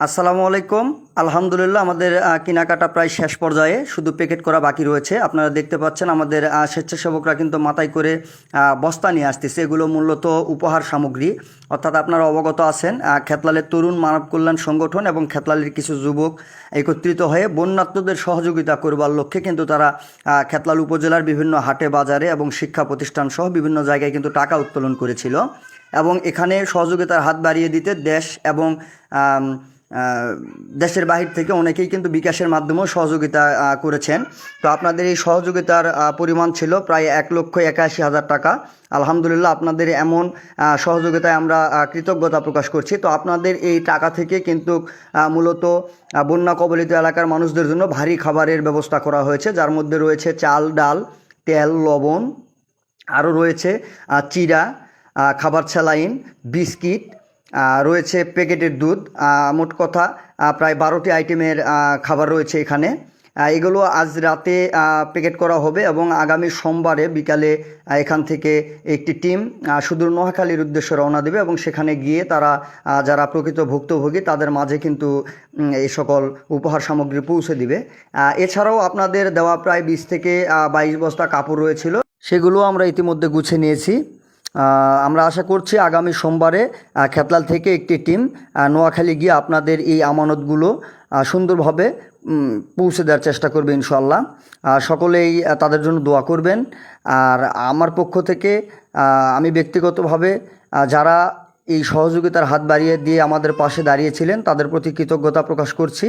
আসসালামু আলাইকুম। আলহামদুলিল্লাহ, আমাদের কেনাকাটা প্রায় শেষ পর্যায়ে, শুধু প্যাকেট করা বাকি রয়েছে। আপনারা দেখতে পাচ্ছেন আমাদের স্বেচ্ছাসেবকরা কিন্তু মাথায় করে বস্তা নিয়ে আসতেছে। এগুলো মূলত উপহার সামগ্রী। অর্থাৎ আপনারা অবগত আছেন, খেতলালের তরুণ মানব কল্যাণ সংগঠন এবং খেতলালের কিছু যুবক একত্রিত হয়ে বন্যার্তদের সহযোগিতা করবার লক্ষ্যে কিন্তু তারা খেতলাল উপজেলার বিভিন্ন হাটে বাজারে এবং শিক্ষা প্রতিষ্ঠান সহ বিভিন্ন জায়গায় কিন্তু টাকা উত্তোলন করেছিল এবং এখানে সহযোগিতার হাত বাড়িয়ে দিতে দেশ এবং দেশের বাহির থেকে অনেকেই কিন্তু বিকাশের মাধ্যমেও সহযোগিতা করেছেন। তো আপনাদের এই সহযোগিতার পরিমাণ ছিল প্রায় 1,81,000 টাকা। আলহামদুলিল্লাহ, আপনাদের এমন সহযোগিতায় আমরা কৃতজ্ঞতা প্রকাশ করছি। তো আপনাদের এই টাকা থেকে কিন্তু মূলত বন্যা কবলিত এলাকার মানুষদের জন্য ভারী খাবারের ব্যবস্থা করা হয়েছে, যার মধ্যে রয়েছে চাল, ডাল, তেল, লবণ, আরও রয়েছে চিড়া, খাবার স্যালাইন, বিস্কিট, রয়েছে প্যাকেটের দুধ। মোট কথা প্রায় 12টি আইটেমের খাবার রয়েছে এখানে। এগুলো আজ রাতে প্যাকেট করা হবে এবং আগামী সোমবারে বিকালে এখান থেকে একটি টিম সুদূর নোয়াখালীর উদ্দেশ্যে রওনা দেবে এবং সেখানে গিয়ে তারা যারা প্রকৃত ভুক্তভোগী তাদের মাঝে কিন্তু এই সকল উপহার সামগ্রী পৌঁছে দিবে। এছাড়াও আপনাদের দেওয়া প্রায় 20 থেকে 22 বস্তা কাপড় রয়েছিল, সেগুলো আমরা ইতিমধ্যে গুছিয়ে নিয়েছি। আমরা আশা করছি আগামী সোমবারে খেতলাল থেকে একটি টিম নোয়াখালী গিয়ে আপনাদের এই আমানতগুলো সুন্দরভাবে পৌঁছে দেওয়ার চেষ্টা করবে ইনশাল্লাহ। সকলেই তাদের জন্য দোয়া করবেন। আর আমার পক্ষ থেকে আমি ব্যক্তিগতভাবে যারা এই সহযোগিতার হাত বাড়িয়ে দিয়ে আমাদের পাশে দাঁড়িয়েছিলেন তাদের প্রতি কৃতজ্ঞতা প্রকাশ করছি।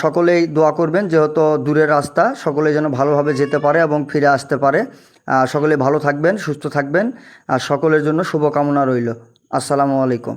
সকলেই দোয়া করবেন, যেহেতু দূরের রাস্তা, সকলে যেন ভালোভাবে যেতে পারে এবং ফিরে আসতে পারে। সকলে ভালো থাকবেন, সুস্থ থাকবেন। সকলের জন্য শুভকামনা রইল। আসসালামু আলাইকুম।